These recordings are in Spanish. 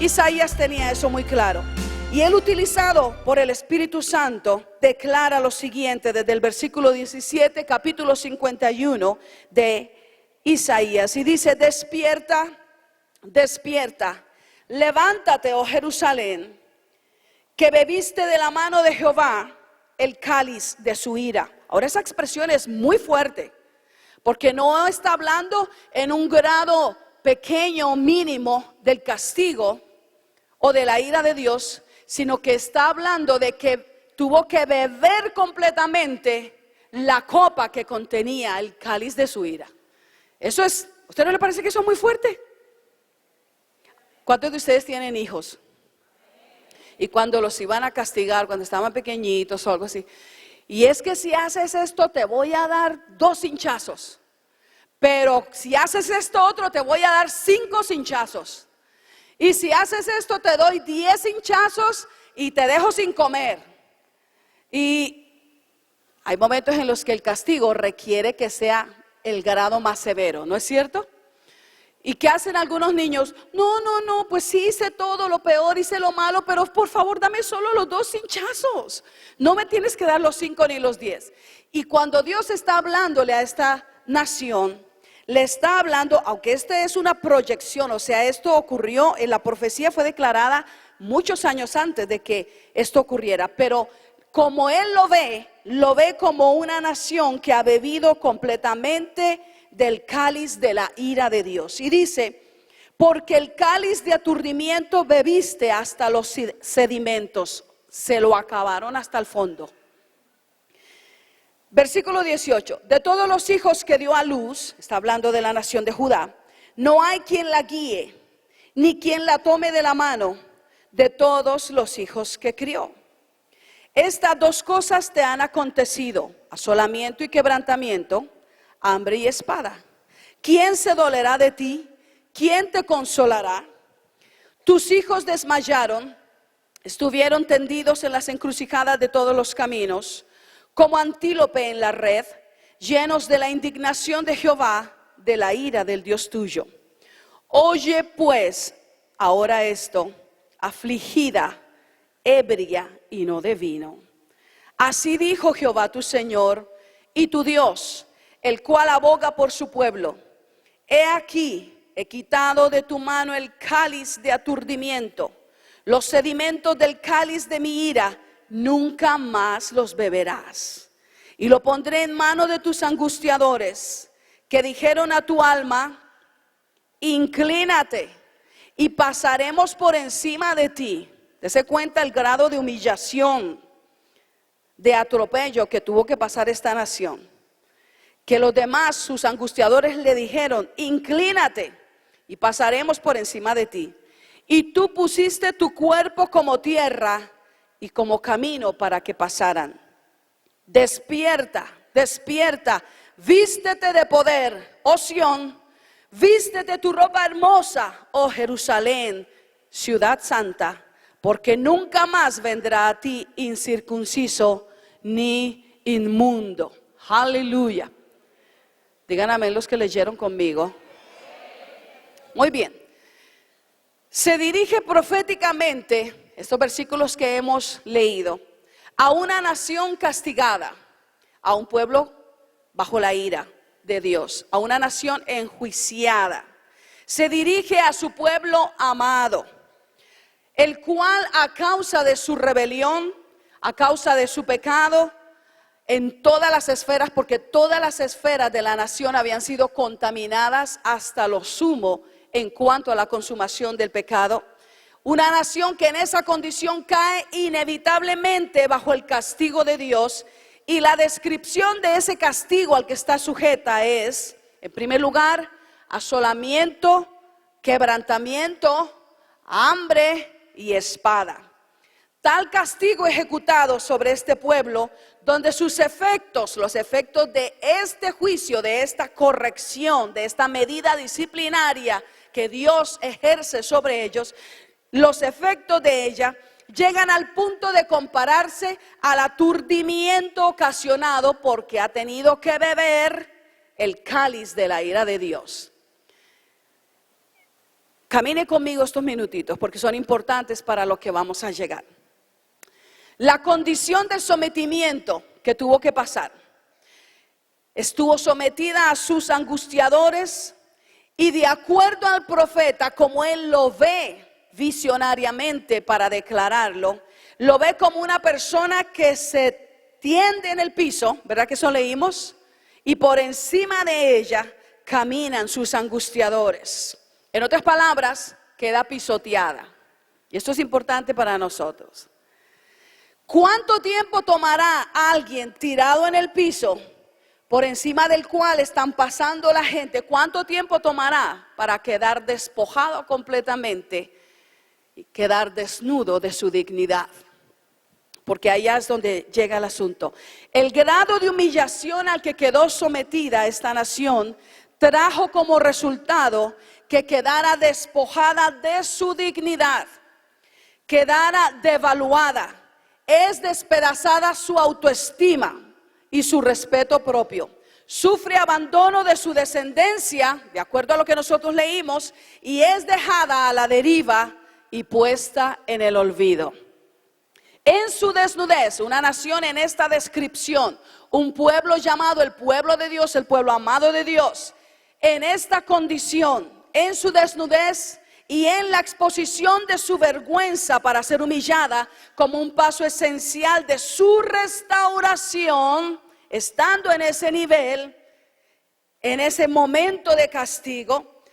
Isaías tenía eso muy claro. Y él, utilizado por el Espíritu Santo, declara lo siguiente desde el versículo 17, capítulo 51 de Isaías. Y dice: despierta, despierta, levántate, oh Jerusalén, que bebiste de la mano de Jehová el cáliz de su ira. Ahora esa expresión es muy fuerte, porque no está hablando en un grado pequeño o mínimo del castigo o de la ira de Dios, sino que está hablando de que tuvo que beber completamente la copa que contenía el cáliz de su ira. Eso es, ¿a usted no le parece que eso es muy fuerte? ¿Cuántos de ustedes tienen hijos? Y cuando los iban a castigar, cuando estaban pequeñitos o algo así, y es que si haces esto te voy a dar 2 hinchazos, pero si haces esto otro te voy a dar 5 hinchazos, y si haces esto te doy 10 hinchazos y te dejo sin comer. Y hay momentos en los que el castigo requiere que sea el grado más severo, ¿no es cierto? ¿Y qué hacen algunos niños? No, pues sí hice todo lo peor, hice lo malo, pero por favor dame solo los 2 hinchazos. No me tienes que dar los 5 ni los 10. Y cuando Dios está hablándole a esta nación, le está hablando, aunque esta es una proyección, o sea, esto ocurrió, en la profecía fue declarada muchos años antes de que esto ocurriera, pero como él lo ve como una nación que ha bebido completamente del cáliz de la ira de Dios. Y dice: porque el cáliz de aturdimiento bebiste hasta los sedimentos, se lo acabaron hasta el fondo. Versículo 18: de todos los hijos que dio a luz, está hablando de la nación de Judá, no hay quien la guíe, ni quien la tome de la mano de todos los hijos que crió. Estas 2 cosas te han acontecido: asolamiento y quebrantamiento, hambre y espada. ¿Quién se dolerá de ti? ¿Quién te consolará? Tus hijos desmayaron, estuvieron tendidos en las encrucijadas de todos los caminos, como antílope en la red, llenos de la indignación de Jehová, de la ira del Dios tuyo. Oye pues ahora esto, afligida, ebria y no de vino. Así dijo Jehová tu Señor y tu Dios, el cual aboga por su pueblo: he aquí, he quitado de tu mano el cáliz de aturdimiento, los sedimentos del cáliz de mi ira, nunca más los beberás. Y lo pondré en mano de tus angustiadores, que dijeron a tu alma: inclínate y pasaremos por encima de ti. Dese cuenta el grado de humillación, de atropello que tuvo que pasar esta nación. Que los demás, sus angustiadores, le dijeron: inclínate y pasaremos por encima de ti. Y tú pusiste tu cuerpo como tierra y como camino para que pasaran. Despierta, despierta, vístete de poder, oh Sión, vístete tu ropa hermosa, oh Jerusalén, ciudad santa, porque nunca más vendrá a ti incircunciso ni inmundo. Aleluya. Digan amén los que leyeron conmigo. Muy bien. Se dirige proféticamente, estos versículos que hemos leído, a una nación castigada, a un pueblo bajo la ira de Dios, a una nación enjuiciada. Se dirige a su pueblo amado, el cual a causa de su rebelión, a causa de su pecado, en todas las esferas, porque todas las esferas de la nación habían sido contaminadas hasta lo sumo en cuanto a la consumación del pecado. Una nación que en esa condición cae inevitablemente bajo el castigo de Dios. Y la descripción de ese castigo al que está sujeta es, en primer lugar, asolamiento, quebrantamiento, hambre y espada. Tal castigo ejecutado sobre este pueblo, donde sus efectos, los efectos de este juicio, de esta corrección, de esta medida disciplinaria que Dios ejerce sobre ellos, los efectos de ella llegan al punto de compararse al aturdimiento ocasionado porque ha tenido que beber el cáliz de la ira de Dios. Camine conmigo estos minutitos porque son importantes para lo que vamos a llegar. La condición del sometimiento que tuvo que pasar. Estuvo sometida a sus angustiadores y de acuerdo al profeta, como él lo ve visionariamente para declararlo, lo ve como una persona que se tiende en el piso, ¿verdad que eso leímos? Y por encima de ella caminan sus angustiadores. En otras palabras, queda pisoteada. Y esto es importante para nosotros. ¿Cuánto tiempo tomará alguien tirado en el piso por encima del cual están pasando la gente? ¿Cuánto tiempo tomará para quedar despojado completamente y quedar desnudo de su dignidad? Porque allá es donde llega el asunto. El grado de humillación al que quedó sometida esta nación trajo como resultado que quedara despojada de su dignidad, quedara devaluada. Es despedazada su autoestima y su respeto propio. Sufre abandono de su descendencia, de acuerdo a lo que nosotros leímos, y es dejada a la deriva y puesta en el olvido. En su desnudez, una nación en esta descripción, un pueblo llamado el pueblo de Dios, el pueblo amado de Dios, en esta condición, en su desnudez, y en la exposición de su vergüenza para ser humillada como un paso esencial de su restauración, estando en ese nivel, en ese momento de castigo,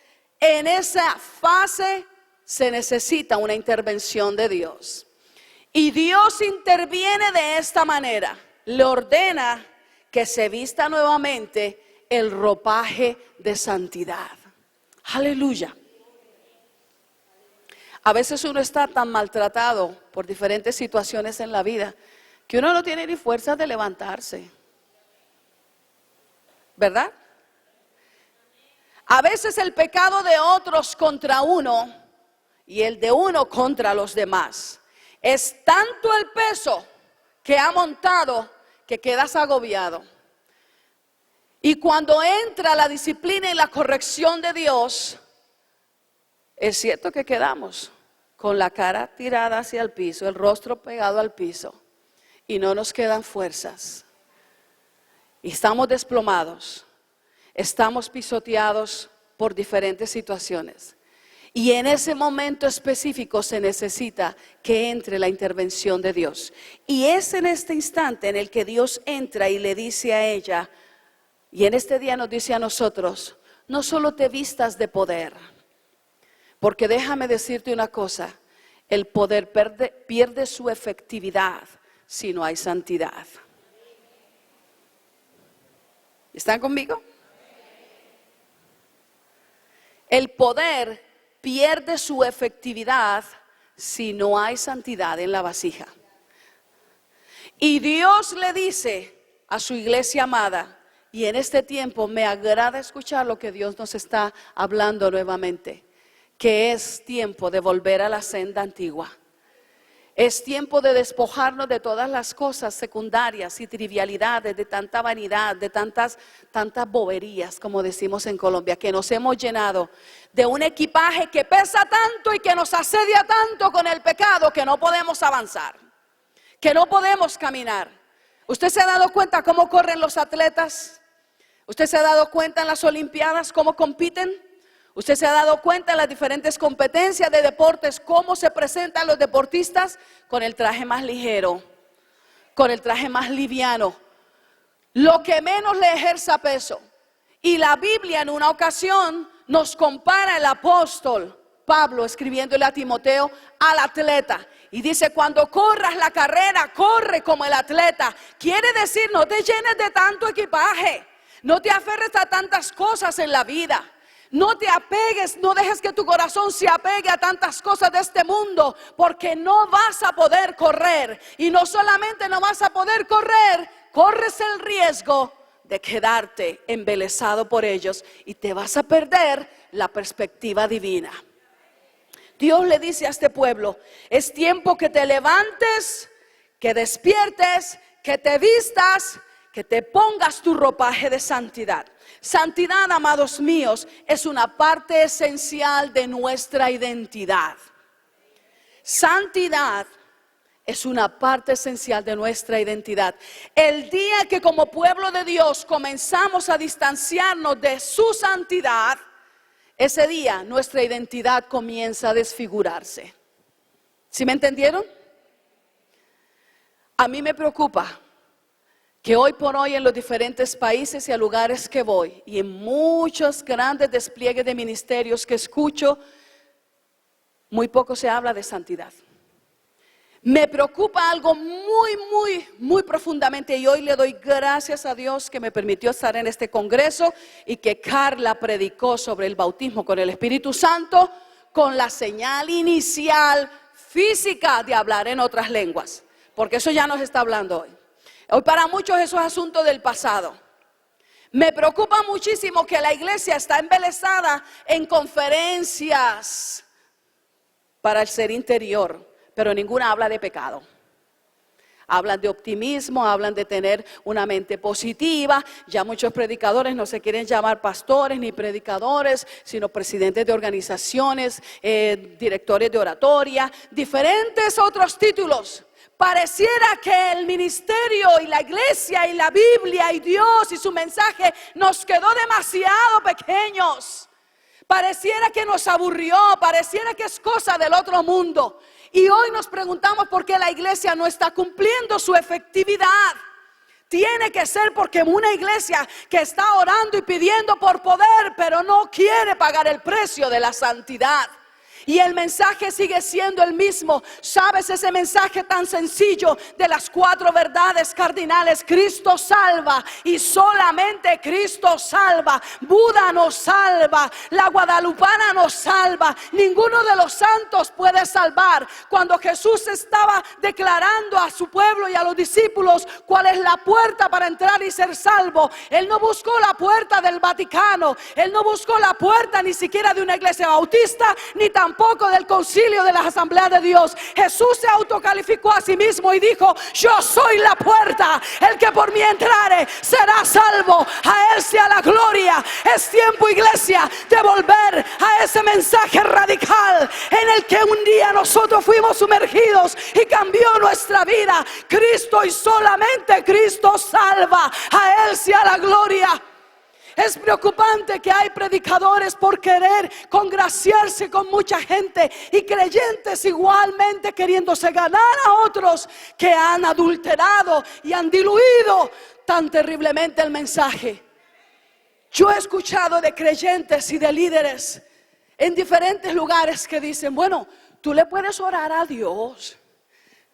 en esa fase se necesita una intervención de Dios. Y Dios interviene de esta manera, le ordena que se vista nuevamente el ropaje de santidad. Aleluya. A veces uno está tan maltratado por diferentes situaciones en la vida que uno no tiene ni fuerza de levantarse, ¿verdad? A veces el pecado de otros contra uno y el de uno contra los demás es tanto el peso que ha montado que quedas agobiado. Y cuando entra la disciplina y la corrección de Dios, es cierto que quedamos con la cara tirada hacia el piso, el rostro pegado al piso, y no nos quedan fuerzas. Y estamos desplomados, estamos pisoteados por diferentes situaciones. Y en ese momento específico se necesita que entre la intervención de Dios. Y es en este instante en el que Dios entra y le dice a ella, y en este día nos dice a nosotros, no solo te vistas de poder, porque déjame decirte una cosa, el poder pierde su efectividad si no hay santidad. ¿Están conmigo? El poder pierde su efectividad si no hay santidad en la vasija. Y Dios le dice a su iglesia amada, y en este tiempo me agrada escuchar lo que Dios nos está hablando nuevamente, que es tiempo de volver a la senda antigua. Es tiempo de despojarnos de todas las cosas secundarias y trivialidades, de tanta vanidad, de tantas boberías, como decimos en Colombia, que nos hemos llenado de un equipaje que pesa tanto y que nos asedia tanto con el pecado que no podemos avanzar, que no podemos caminar. ¿Usted se ha dado cuenta cómo corren los atletas? ¿Usted se ha dado cuenta en las Olimpiadas cómo compiten? ¿Usted se ha dado cuenta en las diferentes competencias de deportes cómo se presentan los deportistas? Con el traje más ligero, con el traje más liviano, lo que menos le ejerza peso. Y la Biblia en una ocasión nos compara el apóstol Pablo escribiéndole a Timoteo al atleta. Y dice, cuando corras la carrera, corre como el atleta. Quiere decir, no te llenes de tanto equipaje, no te aferres a tantas cosas en la vida. No te apegues, no dejes que tu corazón se apegue a tantas cosas de este mundo, porque no vas a poder correr. Y no solamente no vas a poder correr, corres el riesgo de quedarte embelesado por ellos y te vas a perder la perspectiva divina. Dios le dice a este pueblo, es tiempo que te levantes, que despiertes, que te vistas, que te pongas tu ropaje de santidad. Santidad, amados míos, es una parte esencial de nuestra identidad. Santidad es una parte esencial de nuestra identidad. El día que como pueblo de Dios comenzamos a distanciarnos de su santidad, ese día nuestra identidad comienza a desfigurarse. ¿Sí me entendieron? A mí me preocupa que hoy por hoy en los diferentes países y a lugares que voy y en muchos grandes despliegues de ministerios que escucho, muy poco se habla de santidad. Me preocupa algo muy profundamente, y hoy le doy gracias a Dios que me permitió estar en este congreso y que Carla predicó sobre el bautismo con el Espíritu Santo con la señal inicial física de hablar en otras lenguas, porque eso ya nos está hablando hoy. Hoy para muchos eso es asunto del pasado. Me preocupa muchísimo que la iglesia está embelesada en conferencias para el ser interior, pero ninguna habla de pecado. Hablan de optimismo, hablan de tener una mente positiva. Ya muchos predicadores no se quieren llamar pastores ni predicadores, sino presidentes de organizaciones, directores de oratoria, diferentes otros títulos. Pareciera que el ministerio y la iglesia y la Biblia y Dios y su mensaje nos quedó demasiado pequeños. Pareciera que nos aburrió, pareciera que es cosa del otro mundo. Y hoy nos preguntamos por qué la iglesia no está cumpliendo su efectividad. Tiene que ser porque una iglesia que está orando y pidiendo por poder, pero no quiere pagar el precio de la santidad. Y el mensaje sigue siendo el mismo. ¿Sabes? Ese mensaje tan sencillo de las 4 verdades cardinales. Cristo salva y solamente Cristo salva. Buda nos salva, la guadalupana nos salva. Ninguno de los santos puede salvar. Cuando Jesús estaba declarando a su pueblo y a los discípulos cuál es la puerta para entrar y ser salvo, Él no buscó la puerta del Vaticano. Él no buscó la puerta ni siquiera de una iglesia bautista, ni tampoco del concilio de las asambleas de Dios. Jesús se autocalificó a sí mismo y dijo: yo soy la puerta, el que por mí entrare será salvo, a Él sea la gloria. Es tiempo, iglesia, de volver a ese mensaje radical en el que un día nosotros fuimos sumergidos y cambió nuestra vida. Cristo y solamente Cristo salva, a Él sea la gloria. Es preocupante que hay predicadores por querer congraciarse con mucha gente y creyentes igualmente queriéndose ganar a otros que han adulterado y han diluido tan terriblemente el mensaje. Yo he escuchado de creyentes y de líderes en diferentes lugares que dicen: bueno, tú le puedes orar a Dios,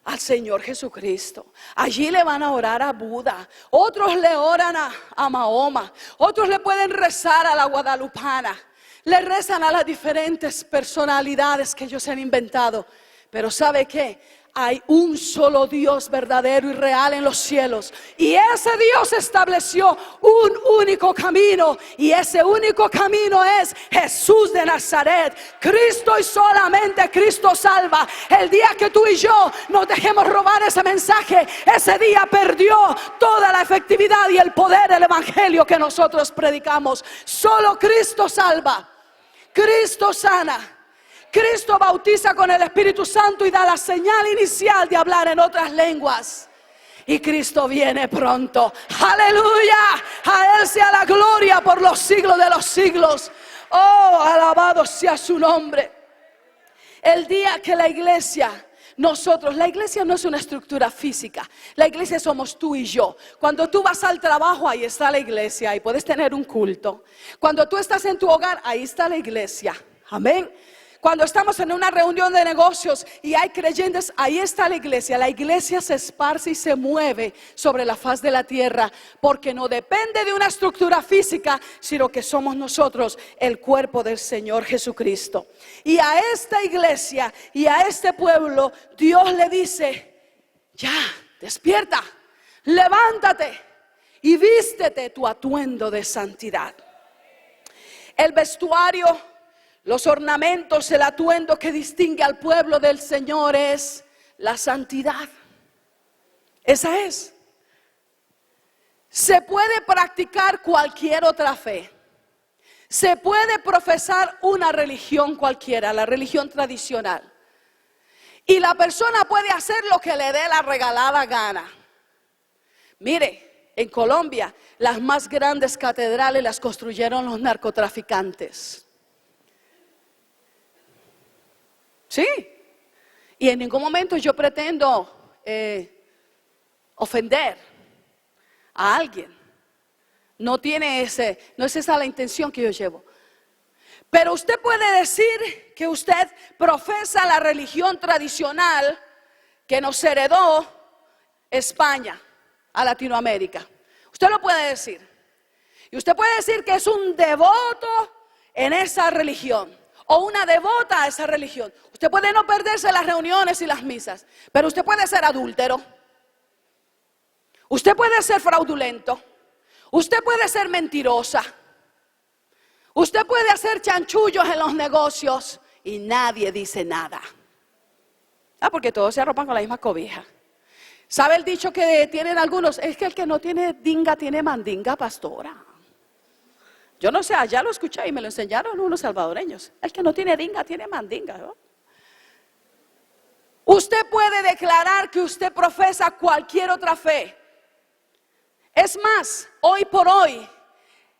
al Señor Jesucristo. Allí le van a orar a Buda. Otros le oran a Mahoma. Otros le pueden rezar a la guadalupana. Le rezan a las diferentes personalidades que ellos han inventado. Pero ¿sabe qué? Hay un solo Dios verdadero y real en los cielos. Y ese Dios estableció un único camino. Y ese único camino es Jesús de Nazaret. Cristo y solamente Cristo salva. El día que tú y yo nos dejemos robar ese mensaje, ese día perdió toda la efectividad y el poder del evangelio que nosotros predicamos. Solo Cristo salva. Cristo sana. Cristo bautiza con el Espíritu Santo y da la señal inicial de hablar en otras lenguas. Y Cristo viene pronto. ¡Aleluya! A Él sea la gloria por los siglos de los siglos. ¡Oh, alabado sea su nombre! El día que la iglesia... la iglesia no es una estructura física. La iglesia somos tú y yo. Cuando tú vas al trabajo, ahí está la iglesia y puedes tener un culto. Cuando tú estás en tu hogar, ahí está la iglesia. Amén. Cuando estamos en una reunión de negocios y hay creyentes, ahí está la iglesia. La iglesia se esparce y se mueve sobre la faz de la tierra, porque no depende de una estructura física, sino que somos nosotros el cuerpo del Señor Jesucristo. Y a esta iglesia y a este pueblo Dios le dice: ya, despierta, levántate y vístete tu atuendo de santidad. El vestuario, los ornamentos, el atuendo que distingue al pueblo del Señor es la santidad. Esa es. Se puede practicar cualquier otra fe. Se puede profesar una religión cualquiera, la religión tradicional. Y la persona puede hacer lo que le dé la regalada gana. Mire, en Colombia las más grandes catedrales las construyeron los narcotraficantes. Sí. Y en ningún momento yo pretendo ofender a alguien. No es esa la intención que yo llevo. Pero usted puede decir que usted profesa la religión tradicional que nos heredó España a Latinoamérica. Usted lo puede decir. Y usted puede decir que es un devoto en esa religión o una devota a esa religión. Usted puede no perderse las reuniones y las misas, pero usted puede ser adúltero. Usted puede ser fraudulento. Usted puede ser mentirosa. Usted puede hacer chanchullos en los negocios y nadie dice nada. Porque todos se arropan con la misma cobija. ¿Sabe el dicho que tienen algunos? Es que el que no tiene dinga tiene mandinga, pastora. Yo no sé, allá lo escuché y me lo enseñaron unos salvadoreños. El que no tiene dinga tiene mandinga, ¿no? Usted puede declarar que usted profesa cualquier otra fe. Es más, hoy por hoy,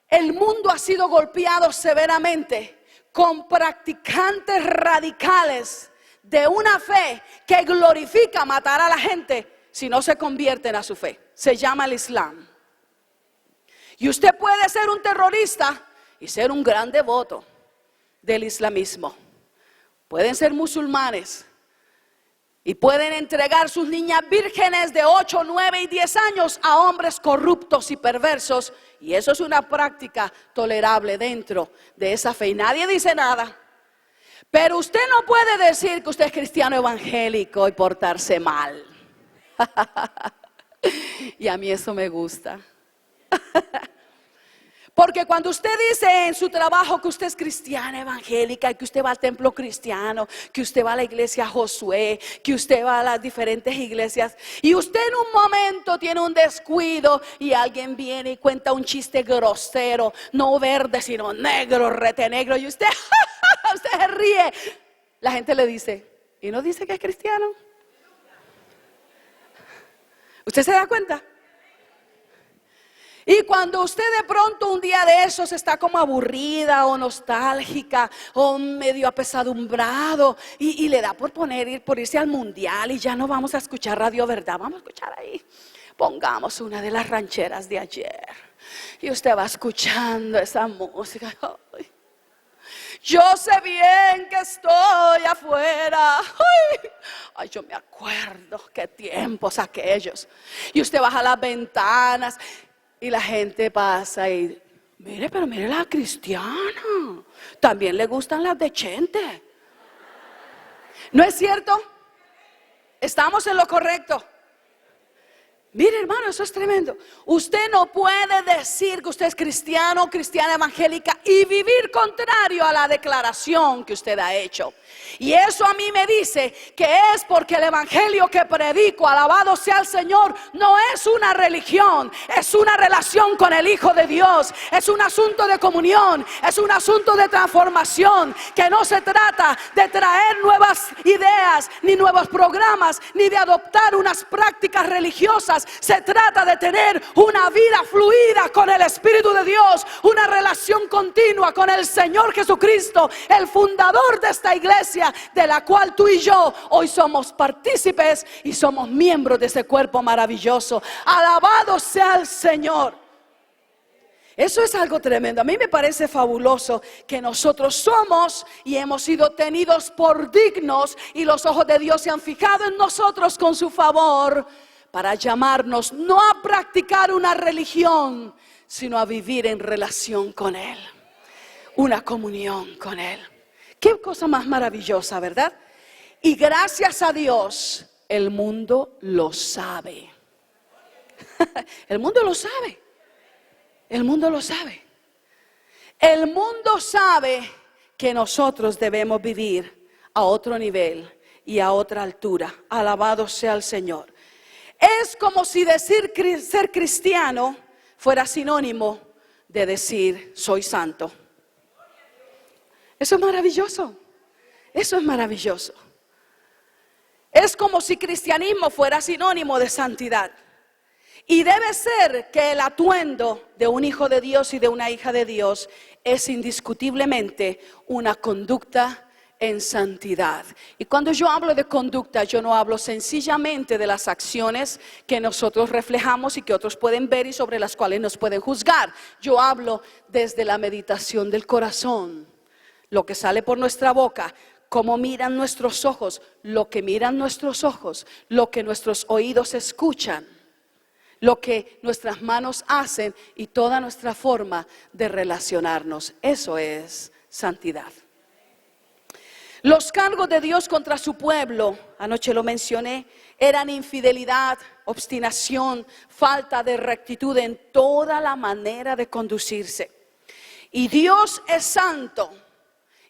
el mundo ha sido golpeado severamente con practicantes radicales de una fe que glorifica matar a la gente si no se convierten a su fe. Se llama el Islam. Y usted puede ser un terrorista y ser un gran devoto del islamismo. Pueden ser musulmanes y pueden entregar sus niñas vírgenes de 8, 9 y 10 años a hombres corruptos y perversos. Y eso es una práctica tolerable dentro de esa fe. Y nadie dice nada. Pero usted no puede decir que usted es cristiano evangélico y portarse mal. Y a mí eso me gusta. Porque cuando usted dice en su trabajo que usted es cristiana evangélica y que usted va al templo cristiano, que usted va a la iglesia Josué, que usted va a las diferentes iglesias y usted en un momento tiene un descuido y alguien viene y cuenta un chiste grosero, no verde sino negro, rete negro, y usted, usted se ríe, la gente le dice, ¿y no dice que es cristiano? ¿Usted se da cuenta? Y cuando usted de pronto un día de esos está como aburrida o nostálgica o medio apesadumbrado y le da por irse al mundial y ya no vamos a escuchar Radio Verdad, vamos a escuchar ahí. Pongamos una de las rancheras de ayer y usted va escuchando esa música. Ay, yo sé bien que estoy afuera. Ay, yo me acuerdo qué tiempos aquellos. Y usted baja las ventanas y la gente pasa y pero mire la cristiana, también le gustan las de Chente. ¿No es cierto? Estamos en lo correcto. Mire, hermano, eso es tremendo. Usted no puede decir que usted es cristiano o cristiana evangélica y vivir contrario a la declaración que usted ha hecho. Y eso a mí me dice que es porque el evangelio que predico, alabado sea el Señor, no es una religión, es una relación con el Hijo de Dios, es un asunto de comunión, es un asunto de transformación, que no se trata de traer nuevas ideas, ni nuevos programas, ni de adoptar unas prácticas religiosas. Se trata de tener una vida fluida con el Espíritu de Dios, una relación continua con el Señor Jesucristo, el fundador de esta iglesia, de la cual tú y yo hoy somos partícipes y somos miembros de ese cuerpo maravilloso. Alabado sea el Señor. Eso es algo tremendo. A mí me parece fabuloso que nosotros somos y hemos sido tenidos por dignos y los ojos de Dios se han fijado en nosotros con su favor, para llamarnos no a practicar una religión, sino a vivir en relación con Él, una comunión con Él. Qué cosa más maravillosa, ¿verdad? Y gracias a Dios, el mundo lo sabe. El mundo lo sabe. El mundo lo sabe. El mundo sabe que nosotros debemos vivir a otro nivel y a otra altura. Alabado sea el Señor. Es como si decir ser cristiano fuera sinónimo de decir soy santo. Eso es maravilloso. Eso es maravilloso. Es como si cristianismo fuera sinónimo de santidad. Y debe ser que el atuendo de un hijo de Dios y de una hija de Dios es indiscutiblemente una conducta en santidad. Y cuando yo hablo de conducta, yo no hablo sencillamente de las acciones que nosotros reflejamos y que otros pueden ver y sobre las cuales nos pueden juzgar. Yo hablo desde la meditación del corazón, lo que sale por nuestra boca, cómo miran nuestros ojos, lo que miran nuestros ojos, lo que nuestros oídos escuchan, lo que nuestras manos hacen y toda nuestra forma de relacionarnos. Eso es santidad. Los cargos de Dios contra su pueblo, anoche lo mencioné, eran infidelidad, obstinación, falta de rectitud en toda la manera de conducirse. Y Dios es santo.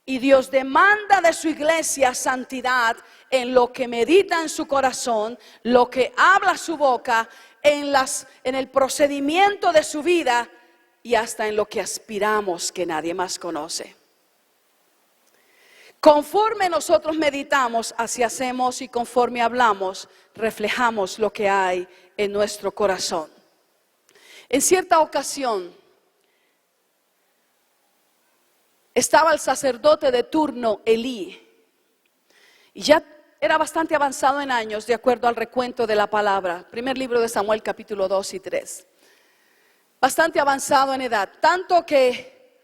Y Dios demanda de su iglesia santidad en lo que medita en su corazón, lo que habla su boca, en el procedimiento de su vida y hasta en lo que aspiramos que nadie más conoce. Conforme nosotros meditamos, así hacemos, y conforme hablamos, reflejamos lo que hay en nuestro corazón. En cierta ocasión, estaba el sacerdote de turno, Elí, y ya era bastante avanzado en años, de acuerdo al recuento de la palabra. Primer libro de Samuel, capítulo 2 y 3. Bastante avanzado en edad, tanto que,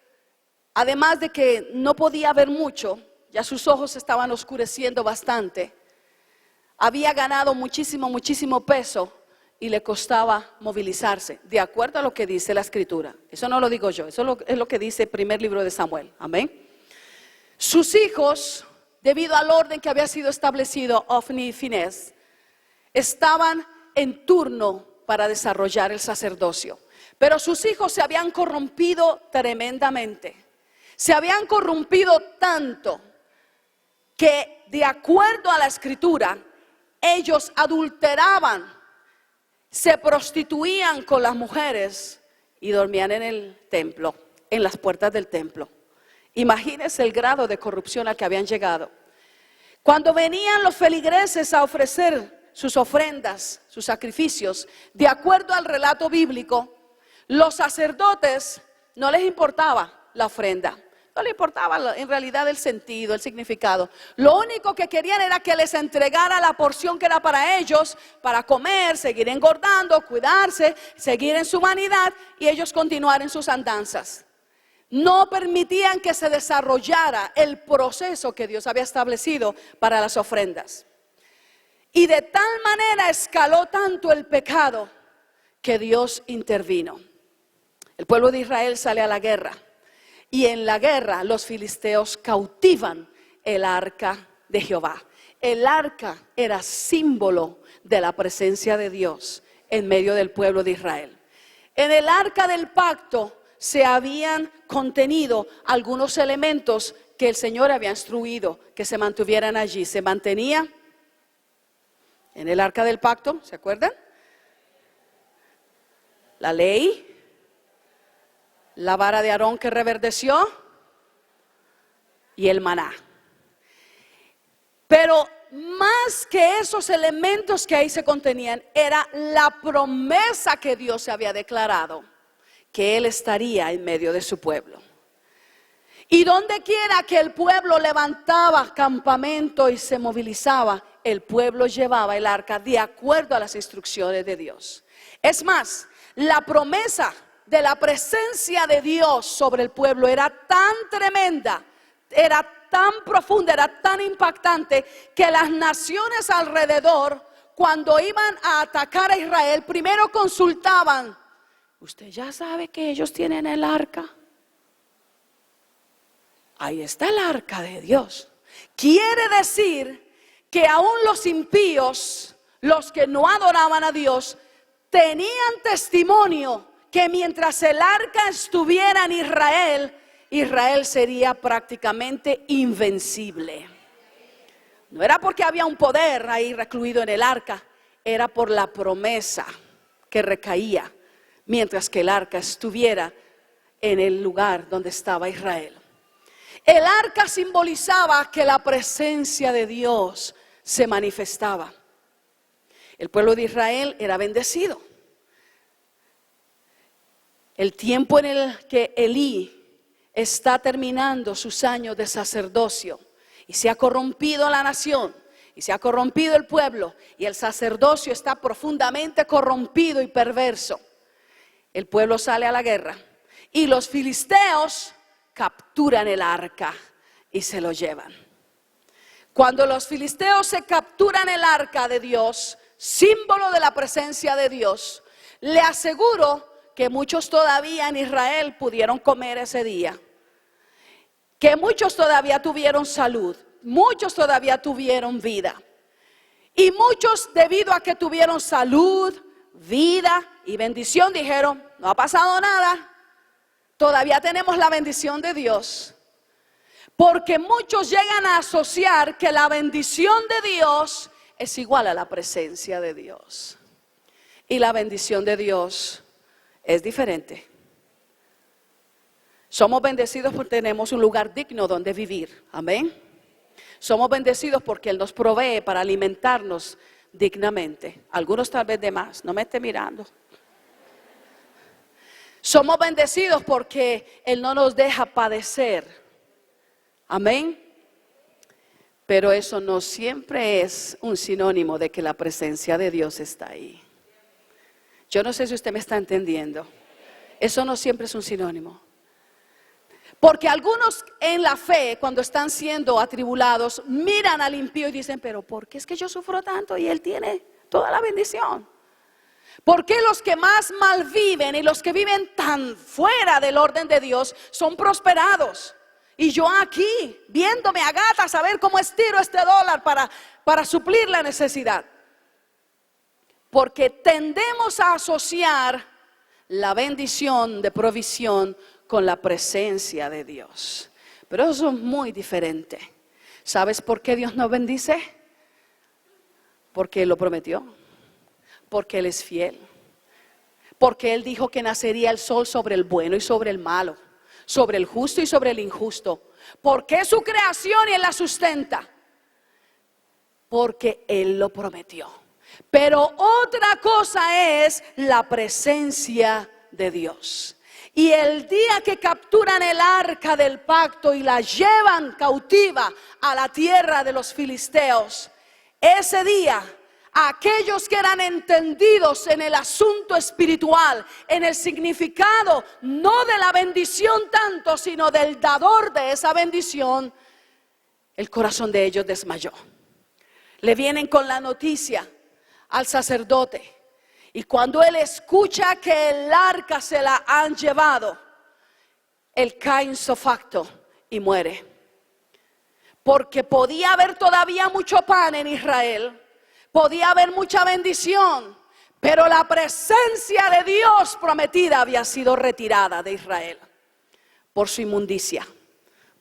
además de que no podía ver mucho, ya sus ojos estaban oscureciendo bastante, había ganado muchísimo peso y le costaba movilizarse, de acuerdo a lo que dice la Escritura. Eso no lo digo yo, eso es lo que dice el primer libro de Samuel. Amén. Sus hijos, debido al orden que había sido establecido, Ofni y Finés, estaban en turno para desarrollar el sacerdocio. Pero sus hijos se habían corrompido tremendamente. Se habían corrompido tanto que, de acuerdo a la Escritura, ellos adulteraban, se prostituían con las mujeres y dormían en el templo, en las puertas del templo. Imagínense el grado de corrupción al que habían llegado. Cuando venían los feligreses a ofrecer sus ofrendas, sus sacrificios, de acuerdo al relato bíblico, los sacerdotes no les importaba la ofrenda. No le importaba en realidad el sentido, el significado. Lo único que querían era que les entregara la porción que era para ellos, para comer, seguir engordando, cuidarse, seguir en su vanidad y ellos continuar en sus andanzas. No permitían que se desarrollara el proceso que Dios había establecido para las ofrendas. Y de tal manera escaló tanto el pecado que Dios intervino. El pueblo de Israel sale a la guerra. Y en la guerra los filisteos cautivan el arca de Jehová. El arca era símbolo de la presencia de Dios en medio del pueblo de Israel. En el arca del pacto se habían contenido algunos elementos que el Señor había instruido que se mantuvieran allí. Se mantenía en el arca del pacto, ¿se acuerdan? La ley, la vara de Aarón que reverdeció y el maná. Pero más que esos elementos que ahí se contenían, era la promesa que Dios se había declarado, que Él estaría en medio de su pueblo. Y donde quiera que el pueblo levantaba campamento y se movilizaba, el pueblo llevaba el arca de acuerdo a las instrucciones de Dios. Es más, la promesa de la presencia de Dios sobre el pueblo era tan tremenda, era tan profunda, era tan impactante, que las naciones alrededor, cuando iban a atacar a Israel, primero consultaban: ¿usted ya sabe que ellos tienen el arca? Ahí está el arca de Dios. Quiere decir que aún los impíos, los que no adoraban a Dios, tenían testimonio que mientras el arca estuviera en Israel, Israel sería prácticamente invencible. No era porque había un poder ahí recluido en el arca, era por la promesa que recaía mientras que el arca estuviera en el lugar donde estaba Israel. El arca simbolizaba que la presencia de Dios se manifestaba. El pueblo de Israel era bendecido. El tiempo en el que Elí está terminando sus años de sacerdocio y se ha corrompido la nación y se ha corrompido el pueblo y el sacerdocio está profundamente corrompido y perverso. El pueblo sale a la guerra y los filisteos capturan el arca y se lo llevan. Cuando los filisteos se capturan el arca de Dios, símbolo de la presencia de Dios, le aseguro que muchos todavía en Israel pudieron comer ese día, que muchos todavía tuvieron salud, muchos todavía tuvieron vida, y muchos, debido a que tuvieron salud, vida y bendición, dijeron: no ha pasado nada, todavía tenemos la bendición de Dios. Porque muchos llegan a asociar que la bendición de Dios es igual a la presencia de Dios, y la bendición de Dios es diferente. Somos bendecidos porque tenemos un lugar digno donde vivir, amén. Somos bendecidos porque Él nos provee para alimentarnos dignamente. Algunos tal vez de más, no me esté mirando. Somos bendecidos porque Él no nos deja padecer, amén. Pero eso no siempre es un sinónimo de que la presencia de Dios está ahí. Yo no sé si usted me está entendiendo. Eso no siempre es un sinónimo. Porque algunos en la fe, cuando están siendo atribulados, miran al impío y dicen: pero ¿por qué es que yo sufro tanto y él tiene toda la bendición? ¿Por qué los que más mal viven y los que viven tan fuera del orden de Dios son prosperados? Y yo aquí, viéndome a gatas a ver cómo estiro este dólar para suplir la necesidad. Porque tendemos a asociar la bendición de provisión con la presencia de Dios. Pero eso es muy diferente. ¿Sabes por qué Dios nos bendice? Porque Él lo prometió. Porque Él es fiel. Porque Él dijo que nacería el sol sobre el bueno y sobre el malo, sobre el justo y sobre el injusto. Porque es su creación y Él la sustenta. Porque Él lo prometió. Pero otra cosa es la presencia de Dios. Y el día que capturan el arca del pacto y la llevan cautiva a la tierra de los filisteos, ese día aquellos que eran entendidos en el asunto espiritual, en el significado no de la bendición tanto, sino del dador de esa bendición, el corazón de ellos desmayó. Le vienen con la noticia al sacerdote. Y cuando él escucha que el arca se la han llevado, él cae insofacto y muere. Porque podía haber todavía mucho pan en Israel, podía haber mucha bendición, pero la presencia de Dios prometida había sido retirada de Israel por su inmundicia,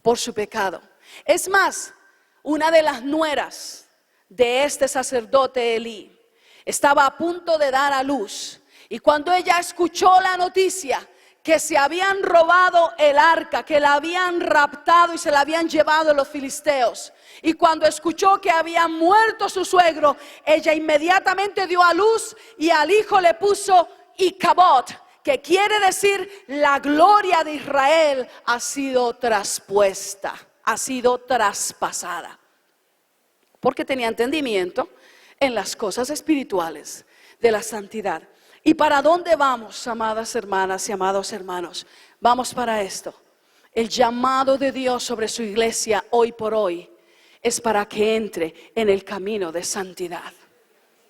por su pecado. Es más, una de las nueras de este sacerdote Elí estaba a punto de dar a luz, y cuando ella escuchó la noticia que se habían robado el arca, que la habían raptado y se la habían llevado los filisteos, y cuando escuchó que había muerto su suegro, ella inmediatamente dio a luz y al hijo le puso Icabod, que quiere decir: la gloria de Israel ha sido traspuesta, ha sido traspasada, porque tenía entendimiento en las cosas espirituales de la santidad. ¿Y para dónde vamos, amadas hermanas y amados hermanos? Vamos para esto. El llamado de Dios sobre su iglesia hoy por hoy es para que entre en el camino de santidad.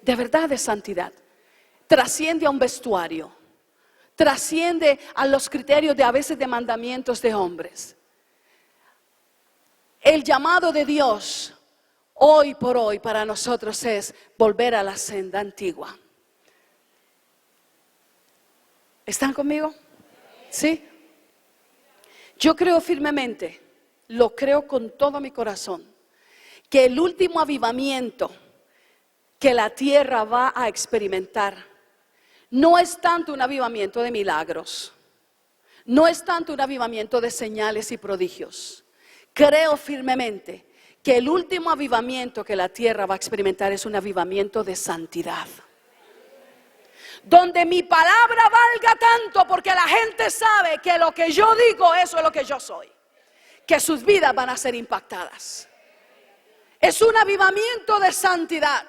De verdad, de santidad. Trasciende a un vestuario. Trasciende a los criterios de a veces de mandamientos de hombres. El llamado de Dios hoy por hoy para nosotros es volver a la senda antigua. ¿Están conmigo? ¿Sí? Yo creo firmemente, lo creo con todo mi corazón, que el último avivamiento que la tierra va a experimentar no es tanto un avivamiento de milagros, no es tanto un avivamiento de señales y prodigios. Creo firmemente que el último avivamiento que la tierra va a experimentar es un avivamiento de santidad, donde mi palabra valga tanto porque la gente sabe que lo que yo digo, eso es lo que yo soy, que sus vidas van a ser impactadas. Es un avivamiento de santidad,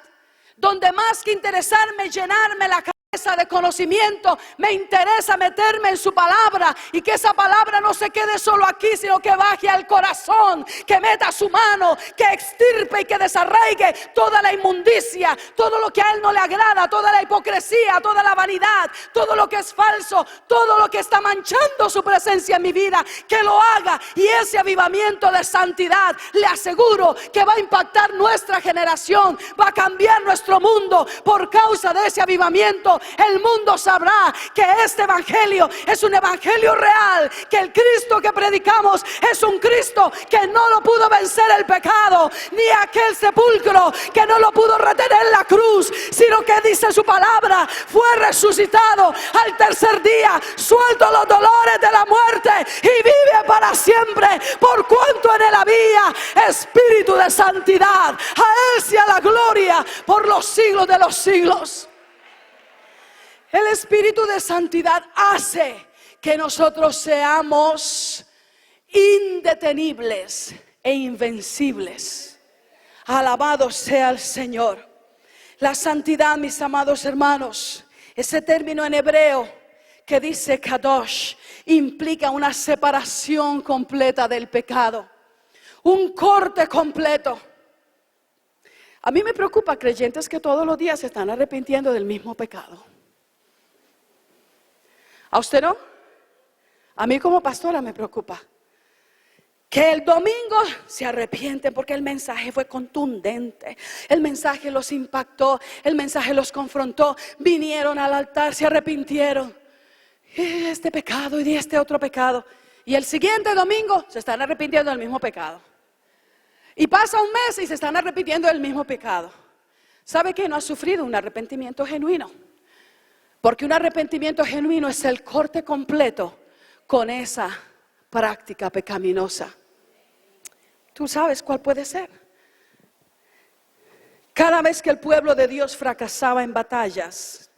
donde más que interesarme llenarme la cabeza de conocimiento, me interesa meterme en su palabra y que esa palabra no se quede solo aquí, sino que baje al corazón, que meta su mano, que extirpe y que desarraigue toda la inmundicia, todo lo que a él no le agrada, toda la hipocresía, toda la vanidad, todo lo que es falso, todo lo que está manchando su presencia en mi vida, que lo haga. Y ese avivamiento de santidad, le aseguro que va a impactar nuestra generación, va a cambiar nuestro mundo. Por causa de ese avivamiento, el mundo sabrá que este evangelio es un evangelio real, que el Cristo que predicamos es un Cristo que no lo pudo vencer el pecado, ni aquel sepulcro que no lo pudo retener en la cruz, sino que dice su palabra, fue resucitado al tercer día, suelto los dolores de la muerte y vive para siempre, por cuanto en él había espíritu de santidad. A él sea la gloria por los siglos de los siglos. El espíritu de santidad hace que nosotros seamos indetenibles e invencibles. Alabado sea el Señor. La santidad, mis amados hermanos, ese término en hebreo que dice kadosh, implica una separación completa del pecado, un corte completo. A mí me preocupa creyentes que todos los días se están arrepintiendo del mismo pecado. ¿A usted no? A mí como pastora me preocupa que el domingo se arrepienten porque el mensaje fue contundente, el mensaje los impactó, el mensaje los confrontó, vinieron al altar, se arrepintieron de este pecado y de este otro pecado, y el siguiente domingo se están arrepintiendo del mismo pecado, y pasa un mes y se están arrepintiendo del mismo pecado. ¿Sabe que no ha sufrido un arrepentimiento genuino? Porque un arrepentimiento genuino es el corte completo con esa práctica pecaminosa. ¿Tú sabes cuál puede ser? Cada vez que el pueblo de Dios fracasaba en batallas,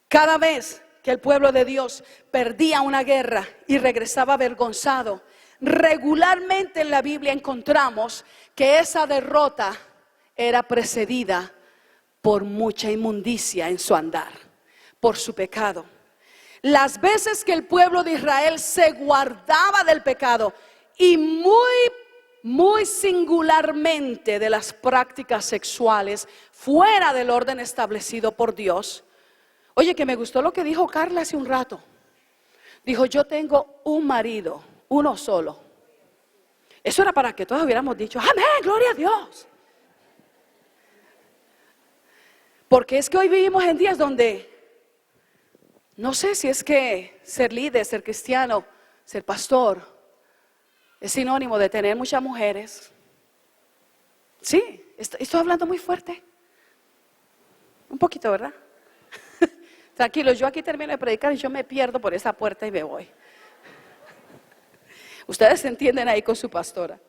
cada vez que el pueblo de Dios perdía una guerra y regresaba avergonzado, regularmente en la Biblia encontramos que esa derrota era precedida por mucha inmundicia en su andar, por su pecado. Las veces que el pueblo de Israel se guardaba del pecado y muy singularmente de las prácticas sexuales fuera del orden establecido por Dios. Oye, que me gustó lo que dijo Carla hace un rato. Dijo, yo tengo un marido, uno solo. Eso era para que todos hubiéramos dicho, amén, gloria a Dios. Porque es que hoy vivimos en días donde no sé si es que ser líder, ser cristiano, ser pastor es sinónimo de tener muchas mujeres. Sí, estoy hablando muy fuerte. Un poquito, ¿verdad? Tranquilo, yo aquí termino de predicar y yo me pierdo por esa puerta y me voy. Ustedes se entienden ahí con su pastora.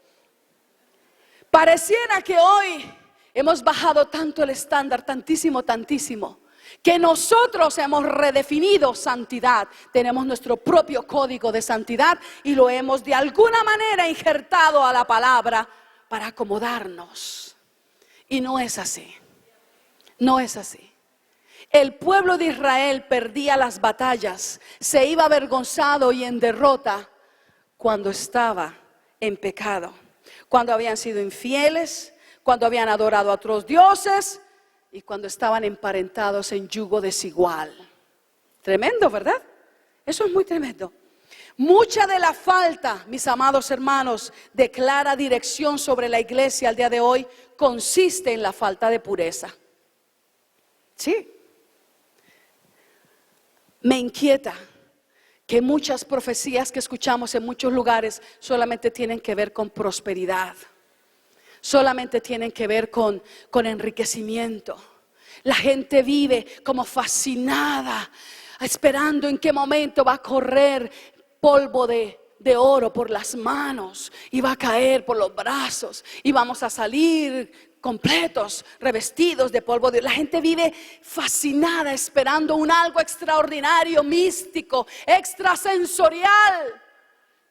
Pareciera que hoy hemos bajado tanto el estándar, tantísimo, que nosotros hemos redefinido santidad. Tenemos nuestro propio código de santidad y lo hemos de alguna manera injertado a la palabra para acomodarnos. Y no es así. No es así. El pueblo de Israel perdía las batallas, se iba avergonzado y en derrota cuando estaba en pecado, cuando habían sido infieles, cuando habían adorado a otros dioses y cuando estaban emparentados en yugo desigual. Tremendo, ¿verdad? Eso es muy tremendo. Mucha de la falta, mis amados hermanos, de clara dirección sobre la iglesia al día de hoy consiste en la falta de pureza. Sí. Me inquieta que muchas profecías que escuchamos en muchos lugares solamente tienen que ver con prosperidad, solamente tienen que ver con enriquecimiento. La gente vive como fascinada, esperando en qué momento va a correr polvo de oro por las manos y va a caer por los brazos y vamos a salir completos, revestidos de polvo de oro. La gente vive fascinada, esperando un algo extraordinario, místico, extrasensorial.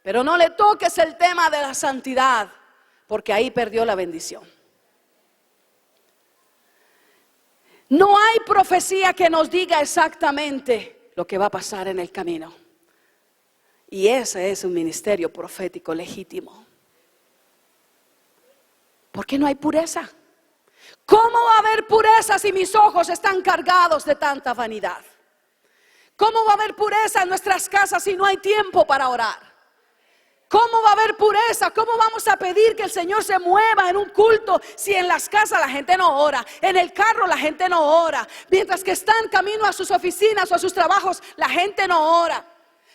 Pero no le toques el tema de la santidad, porque ahí perdió la bendición. No hay profecía que nos diga exactamente lo que va a pasar en el camino. Y ese es un ministerio profético legítimo. ¿Por qué no hay pureza? ¿Cómo va a haber pureza si mis ojos están cargados de tanta vanidad? ¿Cómo va a haber pureza en nuestras casas si no hay tiempo para orar? ¿Cómo va a haber pureza? ¿Cómo vamos a pedir que el Señor se mueva en un culto si en las casas la gente no ora? En el carro la gente no ora. Mientras que están camino a sus oficinas o a sus trabajos, la gente no ora.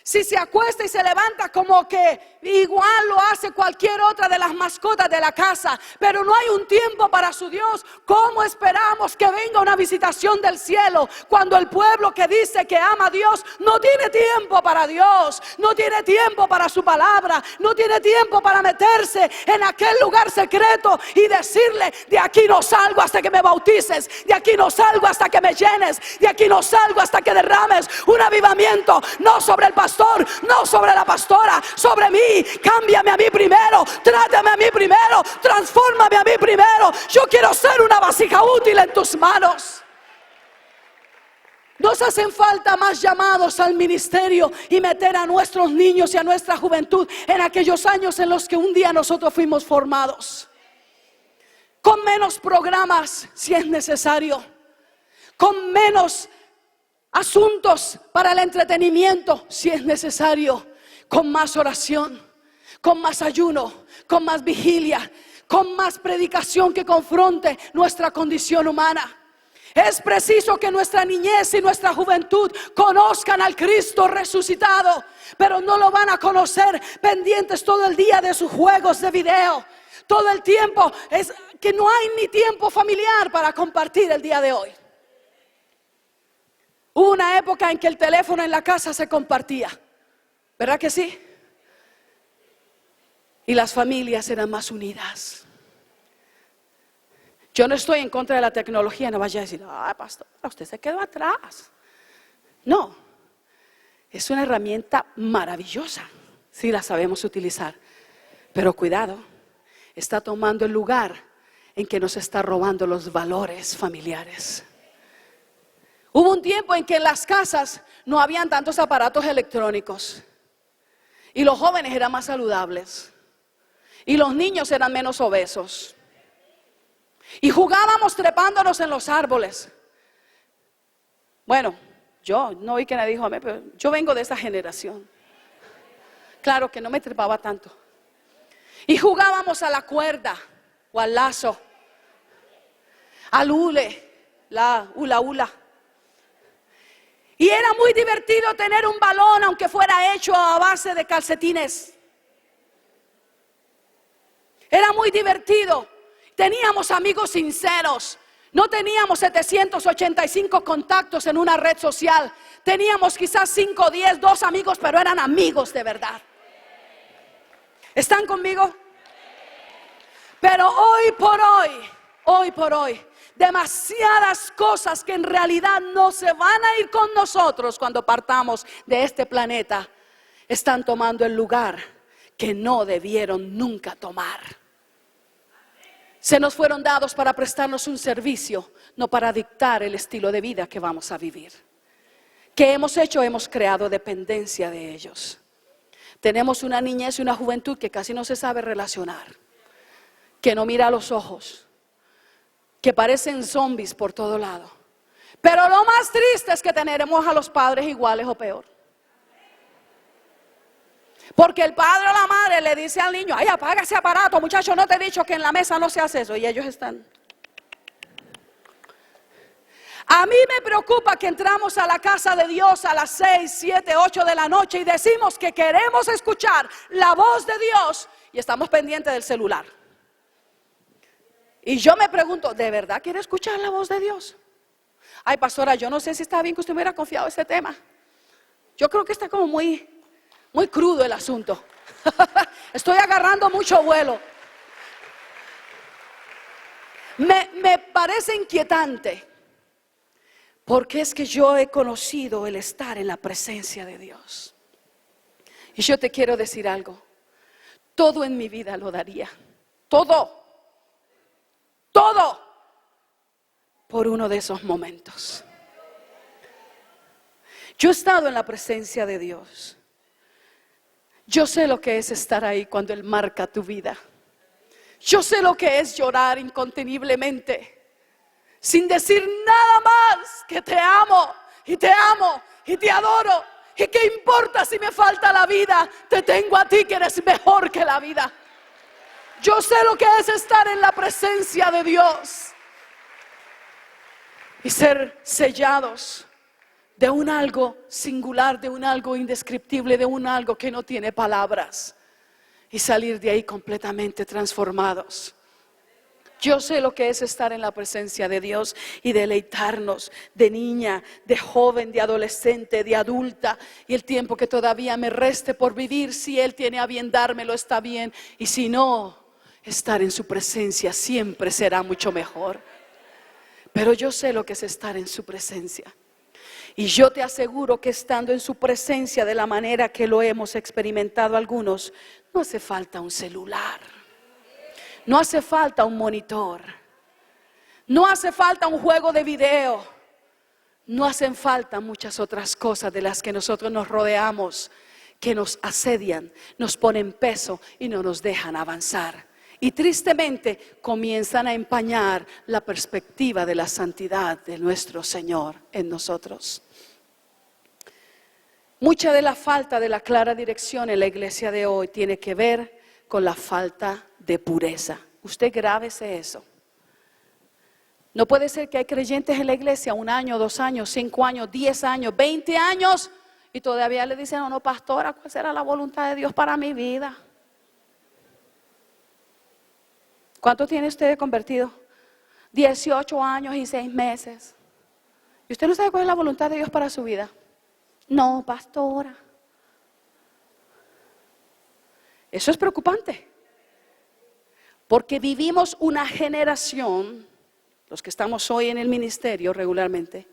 Si se acuesta y se levanta como que igual lo hace cualquier otra de las mascotas de la casa, pero no hay un tiempo para su Dios, ¿cómo esperamos que venga una visitación del cielo cuando el pueblo que dice que ama a Dios no tiene tiempo para Dios, no tiene tiempo para su palabra, no tiene tiempo para meterse en aquel lugar secreto y decirle: de aquí no salgo hasta que me bautices, de aquí no salgo hasta que me llenes, de aquí no salgo hasta que derrames un avivamiento, no sobre el pastor, no sobre la pastora, sobre mí? Cámbiame a mí primero, trátame a mí primero, transfórmame a mí primero. Yo quiero ser una vasija útil en tus manos. Nos hacen falta más llamados al ministerio y meter a nuestros niños y a nuestra juventud en aquellos años en los que un día nosotros fuimos formados. Con menos programas si es necesario, con menos asuntos para el entretenimiento si es necesario, con más oración, con más ayuno, con más vigilia, con más predicación que confronte nuestra condición humana. Es preciso que nuestra niñez y nuestra juventud conozcan al Cristo resucitado, pero no lo van a conocer pendientes todo el día de sus juegos de video. Todo el tiempo es que no hay ni tiempo familiar para compartir el día de hoy. Hubo una época en que el teléfono en la casa se compartía, ¿verdad que sí? Y las familias eran más unidas. Yo no estoy en contra de la tecnología, no vaya a decir: ay, pastor, usted se quedó atrás. No, es una herramienta maravillosa si la sabemos utilizar. Pero cuidado, está tomando el lugar en que nos está robando los valores familiares. Hubo un tiempo en que en las casas no habían tantos aparatos electrónicos y los jóvenes eran más saludables y los niños eran menos obesos y jugábamos trepándonos en los árboles. Bueno, yo no oí que nadie dijo amén, pero yo vengo de esa generación. Claro que no me trepaba tanto. Y jugábamos a la cuerda o al lazo, al hule, la hula. Y era muy divertido tener un balón, aunque fuera hecho a base de calcetines. Era muy divertido. Teníamos amigos sinceros. No teníamos 785 contactos en una red social. Teníamos quizás 5, 10, 2 amigos, pero eran amigos de verdad. ¿Están conmigo? Pero hoy por hoy, demasiadas cosas que en realidad no se van a ir con nosotros cuando partamos de este planeta, están tomando el lugar que no debieron nunca tomar. Se nos fueron dados para prestarnos un servicio, no para dictar el estilo de vida que vamos a vivir. ¿Qué hemos hecho? Hemos creado dependencia de ellos. Tenemos una niñez y una juventud que casi no se sabe relacionar, que no mira a los ojos, que parecen zombies por todo lado. Pero lo más triste es que tenemos a los padres iguales o peor. Porque el padre o la madre le dice al niño: ay, apaga ese aparato, muchacho, no te he dicho que en la mesa no se hace eso. Y ellos están. A mí me preocupa que entramos a la casa de Dios a las 6, 7, 8 de la noche y decimos que queremos escuchar la voz de Dios y estamos pendientes del celular. Y yo me pregunto, ¿de verdad quiere escuchar la voz de Dios? Ay, pastora, yo no sé si está bien que usted me hubiera confiado ese tema. Yo creo que está como muy crudo el asunto. Estoy agarrando mucho vuelo. Me parece inquietante, porque es que yo he conocido el estar en la presencia de Dios. Y yo te quiero decir algo. Todo en mi vida lo daría. Todo por uno de esos momentos. Yo he estado en la presencia de Dios. Yo sé lo que es estar ahí cuando Él marca tu vida. Yo sé lo que es llorar inconteniblemente, sin decir nada más que te amo y te amo y te adoro. ¿Y qué importa si me falta la vida? Te tengo a ti, que eres mejor que la vida. Yo sé lo que es estar en la presencia de Dios y ser sellados de un algo singular, de un algo indescriptible, de un algo que no tiene palabras, y salir de ahí completamente transformados. Yo sé lo que es estar en la presencia de Dios y deleitarnos de niña, de joven, de adolescente, de adulta, y el tiempo que todavía me reste por vivir. Si Él tiene a bien dármelo, está bien, y si no, estar en su presencia siempre será mucho mejor. Pero yo sé lo que es estar en su presencia. Y yo te aseguro que estando en su presencia de la manera que lo hemos experimentado algunos, no hace falta un celular, no hace falta un monitor, no hace falta un juego de video, no hacen falta muchas otras cosas de las que nosotros nos rodeamos, que nos asedian, nos ponen peso y no nos dejan avanzar. Y tristemente comienzan a empañar la perspectiva de la santidad de nuestro Señor en nosotros. Mucha de la falta de la clara dirección en la iglesia de hoy tiene que ver con la falta de pureza. Usted grábese eso. No puede ser que hay creyentes en la iglesia 1 año, 2 años, 5 años, 10 años, 20 años y todavía le dicen: no, pastora, ¿cuál será la voluntad de Dios para mi vida? ¿Cuánto tiene usted de convertido? 18 años y 6 meses. ¿Y usted no sabe cuál es la voluntad de Dios para su vida? No, pastora. Eso es preocupante. Porque vivimos una generación, los que estamos hoy en el ministerio regularmente,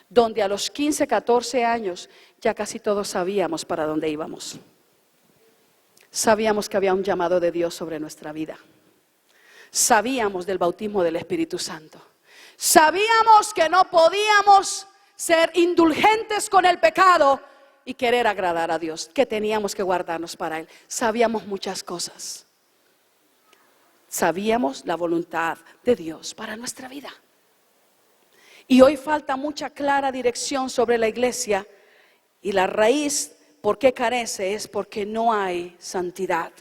donde a los 15, 14 años ya casi todos sabíamos para dónde íbamos. Sabíamos que había un llamado de Dios sobre nuestra vida. Sabíamos del bautismo del Espíritu Santo. Sabíamos que no podíamos ser indulgentes con el pecado y querer agradar a Dios, que teníamos que guardarnos para Él. Sabíamos muchas cosas. Sabíamos la voluntad de Dios para nuestra vida. Y hoy falta mucha clara dirección sobre la iglesia, y la raíz por qué carece es porque no hay santidad.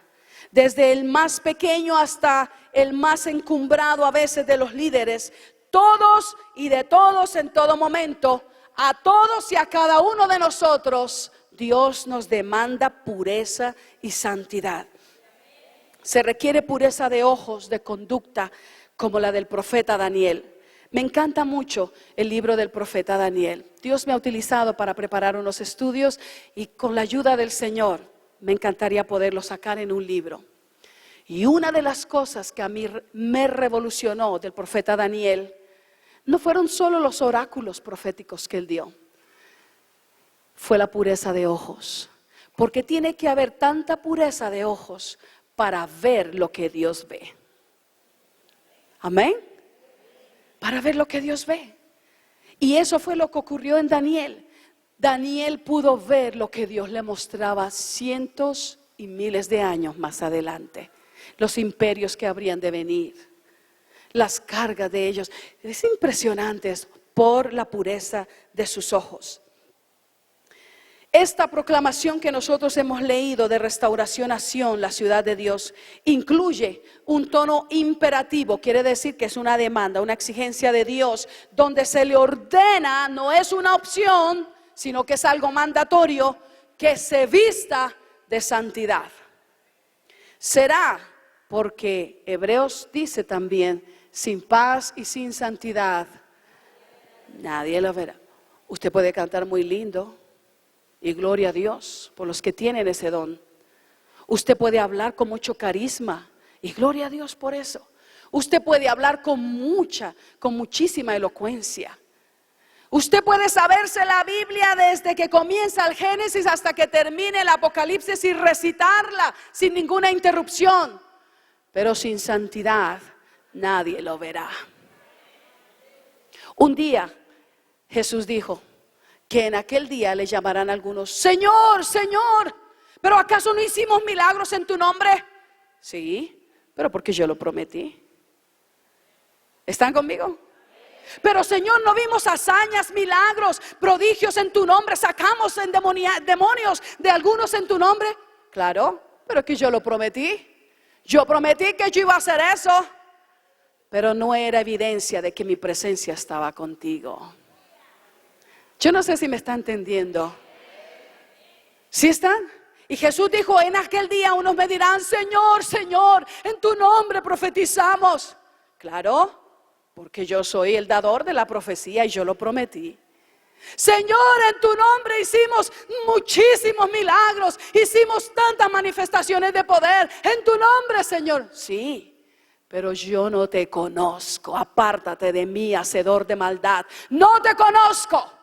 Desde el más pequeño hasta el más encumbrado a veces de los líderes, todos y de todos en todo momento, a todos y a cada uno de nosotros, Dios nos demanda pureza y santidad. Se requiere pureza de ojos, de conducta, como la del profeta Daniel. Me encanta mucho el libro del profeta Daniel. Dios me ha utilizado para preparar unos estudios y con la ayuda del Señor me encantaría poderlo sacar en un libro. Y una de las cosas que a mí me revolucionó del profeta Daniel no fueron solo los oráculos proféticos que él dio, fue la pureza de ojos. Porque tiene que haber tanta pureza de ojos para ver lo que Dios ve. Amén. Para ver lo que Dios ve. Y eso fue lo que ocurrió en Daniel. Daniel pudo ver lo que Dios le mostraba cientos y miles de años más adelante. Los imperios que habrían de venir, las cargas de ellos. Es impresionante por la pureza de sus ojos. Esta proclamación que nosotros hemos leído de restauración a Sión, la ciudad de Dios, incluye un tono imperativo, quiere decir que es una demanda, una exigencia de Dios, donde se le ordena, no es una opción, sino que es algo mandatorio, que se vista de santidad. Será porque Hebreos dice también: sin paz y sin santidad Nadie lo verá. Usted puede cantar muy lindo y gloria a Dios por los que tienen ese don. Usted puede hablar con mucho carisma y gloria a Dios por eso. Usted puede hablar con muchísima elocuencia. Usted puede saberse la Biblia desde que comienza el Génesis hasta que termine el Apocalipsis y recitarla sin ninguna interrupción. Pero sin santidad nadie lo verá. Un día Jesús dijo que en aquel día le llamarán algunos: Señor, Señor, ¿pero acaso no hicimos milagros en tu nombre? Sí, pero porque yo lo prometí. ¿Están conmigo? Pero Señor, ¿no vimos hazañas, milagros, prodigios en tu nombre? ¿Sacamos demonios de algunos en tu nombre? Claro, pero que yo lo prometí. Yo prometí que yo iba a hacer eso. Pero no era evidencia de que mi presencia estaba contigo. Yo no sé si me está entendiendo. ¿Sí están? Y Jesús dijo: en aquel día unos me dirán: Señor, Señor, en tu nombre profetizamos. Claro, porque yo soy el dador de la profecía y yo lo prometí. Señor, en tu nombre hicimos muchísimos milagros, hicimos tantas manifestaciones de poder. En tu nombre, Señor. Sí, pero yo no te conozco. Apártate de mí, hacedor de maldad. No te conozco.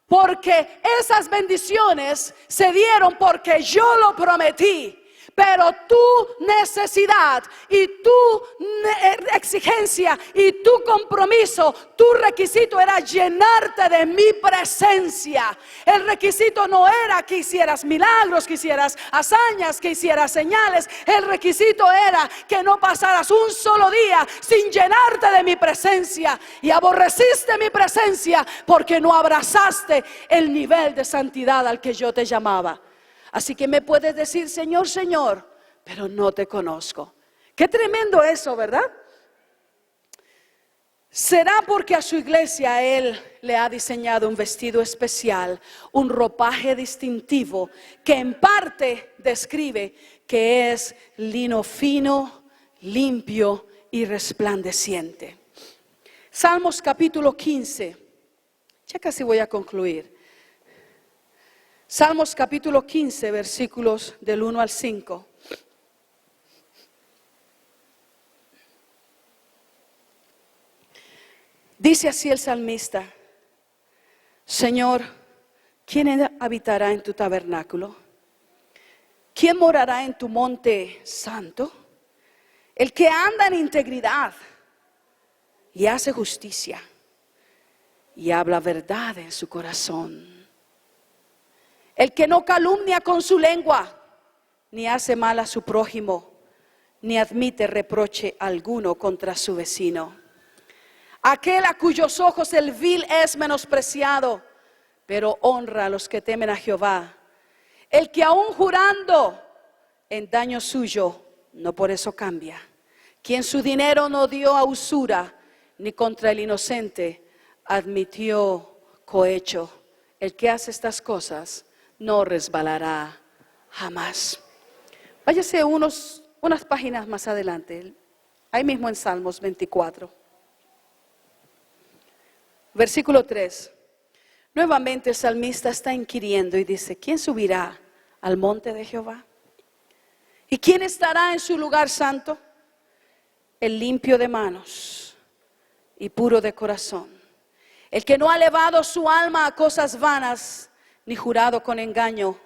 Porque esas bendiciones se dieron porque yo lo prometí. Pero tu necesidad y tu exigencia y tu compromiso, tu requisito era llenarte de mi presencia. El requisito no era que hicieras milagros, que hicieras hazañas, que hicieras señales. El requisito era que no pasaras un solo día sin llenarte de mi presencia. Y aborreciste mi presencia porque no abrazaste el nivel de santidad al que yo te llamaba. Así que me puedes decir: Señor, Señor, pero no te conozco. Qué tremendo eso, ¿verdad? ¿Será porque a su iglesia Él le ha diseñado un vestido especial, un ropaje distintivo que en parte describe que es lino fino, limpio y resplandeciente? Salmos capítulo 15. Ya casi voy a concluir. Salmos capítulo 15, versículos del 1 al 5. Dice así el salmista: Señor, ¿quién habitará en tu tabernáculo? ¿Quién morará en tu monte santo? El que anda en integridad y hace justicia y habla verdad en su corazón. El que no calumnia con su lengua, ni hace mal a su prójimo, ni admite reproche alguno contra su vecino. Aquel a cuyos ojos el vil es menospreciado, pero honra a los que temen a Jehová. El que aún jurando en daño suyo, no por eso cambia. Quien su dinero no dio a usura, ni contra el inocente admitió cohecho. El que hace estas cosas no resbalará jamás. Váyase unas páginas más adelante, ahí mismo en Salmos 24. Versículo 3. Nuevamente el salmista está inquiriendo y dice: ¿quién subirá al monte de Jehová? ¿Y quién estará en su lugar santo? El limpio de manos y puro de corazón, el que no ha elevado su alma a cosas vanas, ni jurado con engaño.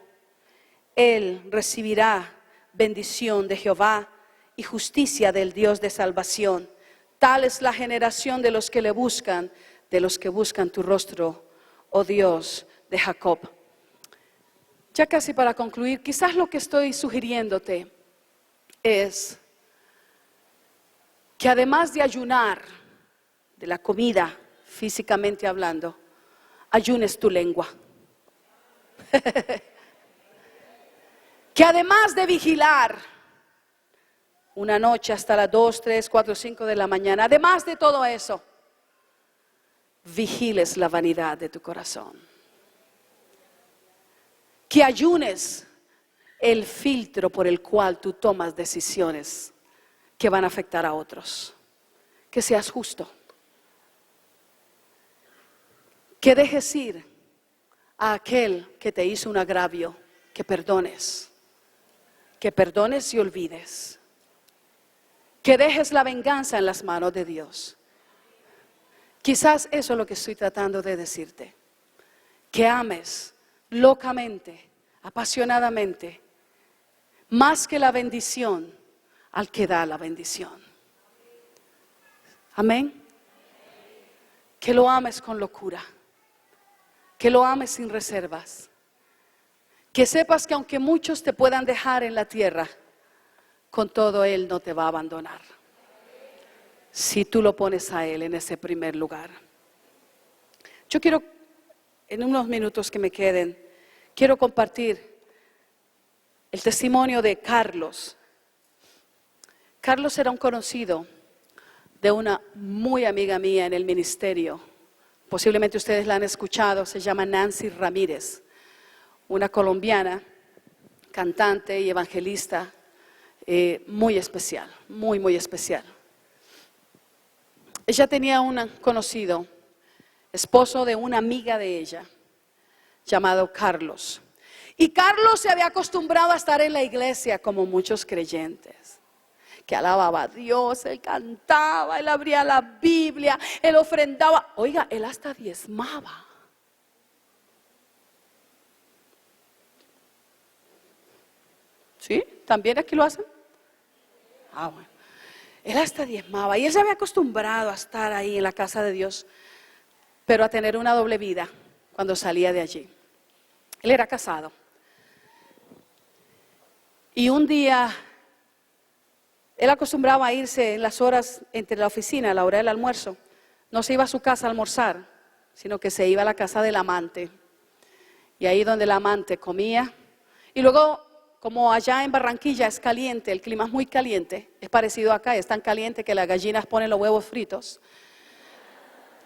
Él recibirá bendición de Jehová y justicia del Dios de salvación. Tal es la generación de los que le buscan, de los que buscan tu rostro, oh Dios de Jacob. Ya casi para concluir, quizás lo que estoy sugiriéndote es que además de ayunar de la comida, físicamente hablando, ayunes tu lengua. Que además de vigilar una noche hasta las 2, 3, 4, 5 de la mañana, además de todo eso, vigiles la vanidad de tu corazón. Que ayunes el filtro por el cual tú tomas decisiones que van a afectar a otros. Que seas justo. que dejes ir a aquel que te hizo un agravio, que perdones y olvides, que dejes la venganza en las manos de Dios. Quizás eso es lo que estoy tratando de decirte, que ames locamente, apasionadamente, más que la bendición, al que da la bendición. Amén. Que lo ames con locura, que lo ames sin reservas, que sepas que aunque muchos te puedan dejar en la tierra, con todo Él no te va a abandonar, si tú lo pones a Él en ese primer lugar. Yo quiero, en unos minutos que me queden, quiero compartir el testimonio de Carlos. Carlos era un conocido de una muy amiga mía en el ministerio. Posiblemente ustedes la han escuchado, se llama Nancy Ramírez, una colombiana, cantante y evangelista, muy especial, muy especial. Ella tenía un conocido, esposo de una amiga de ella, llamado Carlos. Y Carlos se había acostumbrado a estar en la iglesia como muchos creyentes, que alababa a Dios, él cantaba, él abría la Biblia, él ofrendaba. Oiga, él hasta diezmaba. ¿Sí? ¿También aquí lo hacen? Bueno. Él hasta diezmaba y él se había acostumbrado a estar ahí en la casa de Dios, pero a tener una doble vida cuando salía de allí. Él era casado. Y un día, él acostumbraba a irse en las horas entre la oficina, a la hora del almuerzo. No se iba a su casa a almorzar, sino que se iba a la casa del amante. Y ahí donde el amante comía. Y luego, como allá en Barranquilla es caliente, el clima es muy caliente, es parecido acá, es tan caliente que las gallinas ponen los huevos fritos.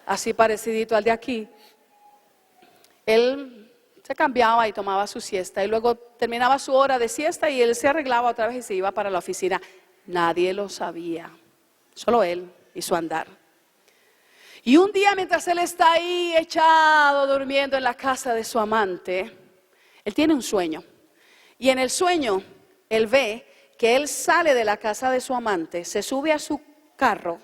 Así parecidito al de aquí. Él se cambiaba y tomaba su siesta y luego terminaba su hora de siesta y él se arreglaba otra vez y se iba para la oficina. Nadie lo sabía, solo él y su andar. Y un día mientras él está ahí echado, durmiendo en la casa de su amante, él tiene un sueño. Y en el sueño él ve que él sale de la casa de su amante, se sube a su carro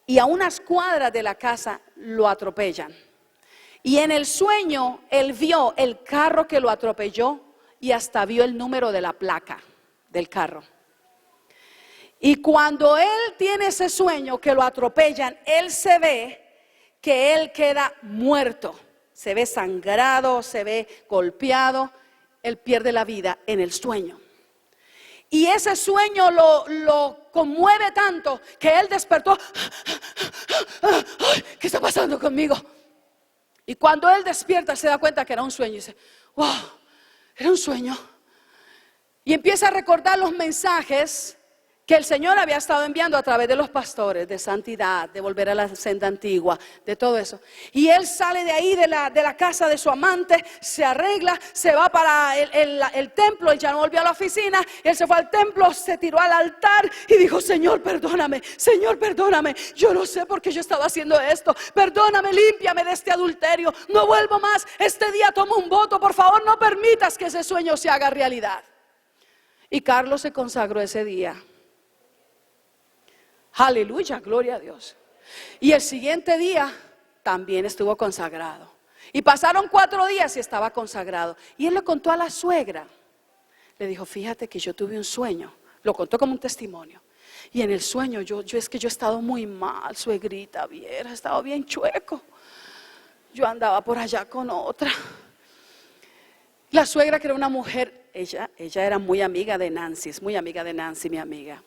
y a unas cuadras de la casa lo atropellan. Y en el sueño él vio el carro que lo atropelló y hasta vio el número de la placa del carro. Y cuando él tiene ese sueño que lo atropellan, él se ve que él queda muerto. Se ve sangrado, se ve golpeado, él pierde la vida en el sueño. Y ese sueño lo conmueve tanto que él despertó. ¿Qué está pasando conmigo? Y cuando él despierta se da cuenta que era un sueño y dice, wow, era un sueño. Y empieza a recordar los mensajes que el Señor había estado enviando a través de los pastores, de santidad, de volver a la senda antigua, de todo eso. Y él sale de ahí, de la casa de su amante, se arregla, se va para el templo, él ya no volvió a la oficina, él se fue al templo, se tiró al altar y dijo, Señor, perdóname, yo no sé por qué yo estaba haciendo esto, perdóname, límpiame de este adulterio, no vuelvo más, este día tomo un voto, por favor no permitas que ese sueño se haga realidad. Y Carlos se consagró ese día. Aleluya, gloria a Dios. Y el siguiente día también estuvo consagrado. Y pasaron 4 días y estaba consagrado. Y él le contó a la suegra. Le dijo, fíjate que yo tuve un sueño. Lo contó como un testimonio. Y en el sueño yo he estado muy mal, suegrita, he estado bien chueco. Yo andaba por allá con otra. La suegra, que era una mujer, ella era muy amiga de Nancy, es muy amiga de Nancy, mi amiga.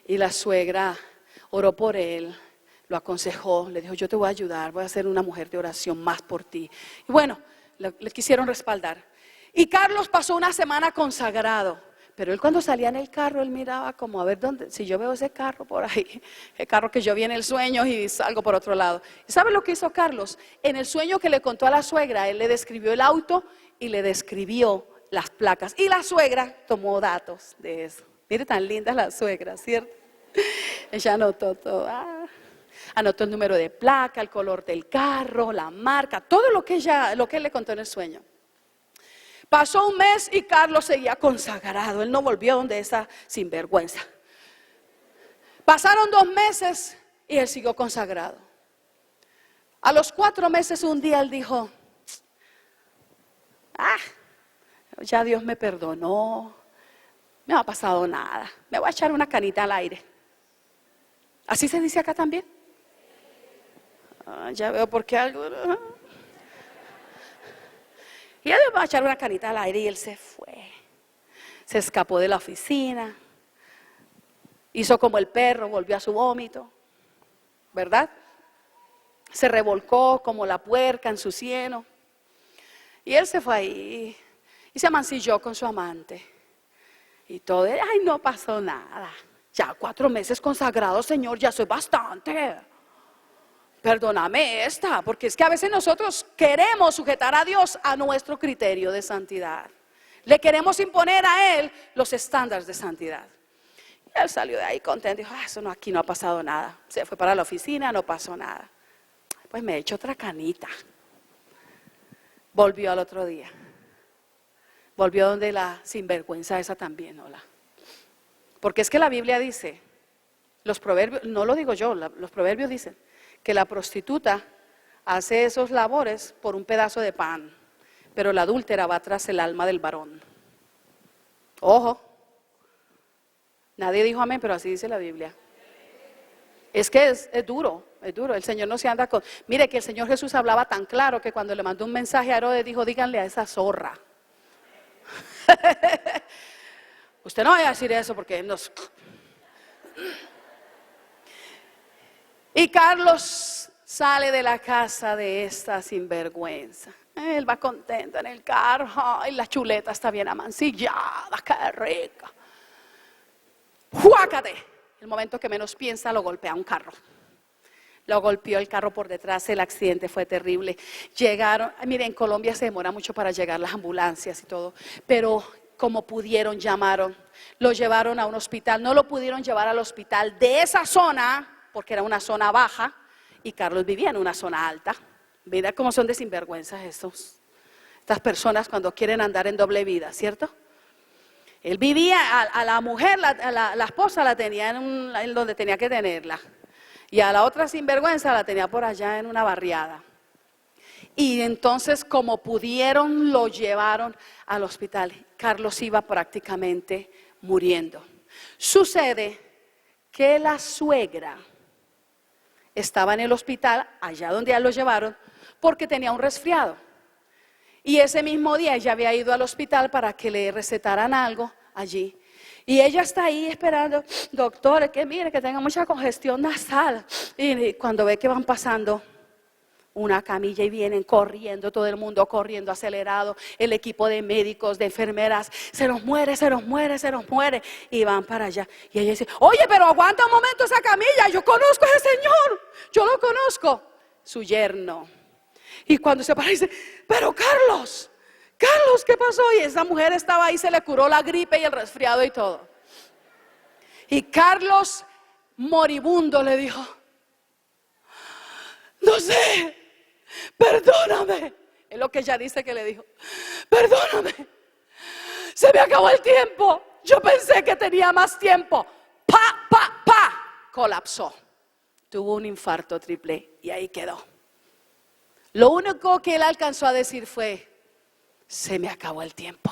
Y la suegra oró por él, lo aconsejó, le dijo, yo te voy a ayudar, voy a ser una mujer de oración más por ti. Y bueno, le quisieron respaldar. Y Carlos pasó una semana consagrado, pero él cuando salía en el carro, él miraba como a ver dónde, si yo veo ese carro por ahí, el carro que yo vi en el sueño y salgo por otro lado. ¿Y sabe lo que hizo Carlos? En el sueño que le contó a la suegra, él le describió el auto y le describió las placas. Y la suegra tomó datos de eso. Mire tan linda la suegra, ¿cierto? Ella anotó todo. Anotó el número de placa, el color del carro, la marca, todo lo que él le contó en el sueño. Pasó un mes y Carlos seguía consagrado. Él no volvió donde esa sinvergüenza. Pasaron 2 meses y él siguió consagrado. A los 4 meses un día él dijo, ya Dios me perdonó, no ha pasado nada, me voy a echar una canita al aire. ¿Así se dice acá también? Ya veo por qué algo. Y él va a echar una canita al aire y él se fue. Se escapó de la oficina. Hizo como el perro, volvió a su vómito. ¿Verdad? Se revolcó como la puerca en su cieno. Y él se fue ahí y se amancilló con su amante. Y todo, no pasó nada. Ya 4 meses consagrado, Señor, ya soy bastante. Perdóname porque es que a veces nosotros queremos sujetar a Dios a nuestro criterio de santidad. Le queremos imponer a Él los estándares de santidad. Y él salió de ahí contento, dijo, aquí no ha pasado nada. Se fue para la oficina, no pasó nada. Pues me he hecho otra canita. Volvió al otro día. Volvió donde la sinvergüenza esa también, hola. Porque es que la Biblia dice, los proverbios, no lo digo yo, los proverbios dicen que la prostituta hace esos labores por un pedazo de pan, pero la adúltera va tras el alma del varón. Ojo, nadie dijo amén, pero así dice la Biblia. Es que es duro, el Señor no se anda con... Mire que el Señor Jesús hablaba tan claro que cuando le mandó un mensaje a Herodes dijo, díganle a esa zorra. Usted no vaya a decir eso porque nos... Y Carlos sale de la casa de esta sinvergüenza. Él va contento en el carro. Ay, la chuleta está bien amancillada, qué rica. ¡Juácate! El momento que menos piensa lo golpea un carro. Lo golpeó el carro por detrás, el accidente fue terrible. Llegaron, mire, en Colombia se demora mucho para llegar las ambulancias y todo, pero como pudieron llamaron, lo llevaron a un hospital. No lo pudieron llevar al hospital de esa zona, porque era una zona baja, y Carlos vivía en una zona alta. Mira cómo son de sinvergüenzas estas personas cuando quieren andar en doble vida, ¿cierto? Él vivía, a la mujer, la esposa la tenía en donde tenía que tenerla. Y a la otra sinvergüenza la tenía por allá en una barriada. Y entonces como pudieron lo llevaron al hospital. Carlos iba prácticamente muriendo. Sucede que la suegra estaba en el hospital, allá donde ya lo llevaron, porque tenía un resfriado. Y ese mismo día ella había ido al hospital para que le recetaran algo allí. Y ella está ahí esperando, doctor, que mire, que tenga mucha congestión nasal. Y cuando ve que van pasando una camilla y vienen corriendo, todo el mundo corriendo acelerado, el equipo de médicos, de enfermeras, se nos muere, se nos muere, se nos muere. Y van para allá. Y ella dice, oye, pero aguanta un momento esa camilla, yo conozco a ese señor, yo lo conozco. Su yerno. Y cuando se para dice, pero Carlos, ¿qué pasó? Y esa mujer estaba ahí, se le curó la gripe y el resfriado y todo. Y Carlos, moribundo, le dijo, no sé, perdóname. Es lo que ella dice que le dijo, perdóname, se me acabó el tiempo, yo pensé que tenía más tiempo. Colapsó, tuvo un infarto triple y ahí quedó. Lo único que él alcanzó a decir fue, se me acabó el tiempo.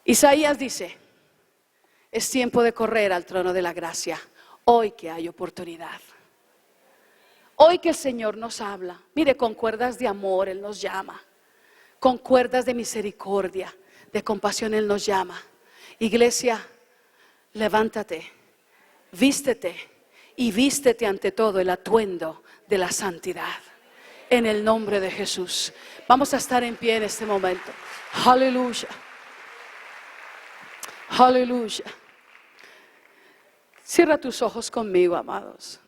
Isaías dice, es tiempo de correr al trono de la gracia, hoy que hay oportunidad. Hoy que el Señor nos habla, mire, con cuerdas de amor Él nos llama, con cuerdas de misericordia, de compasión Él nos llama. Iglesia, levántate, vístete y vístete ante todo el atuendo de la santidad. En el nombre de Jesús. Vamos a estar en pie en este momento. Aleluya. Aleluya. Cierra tus ojos conmigo, amados.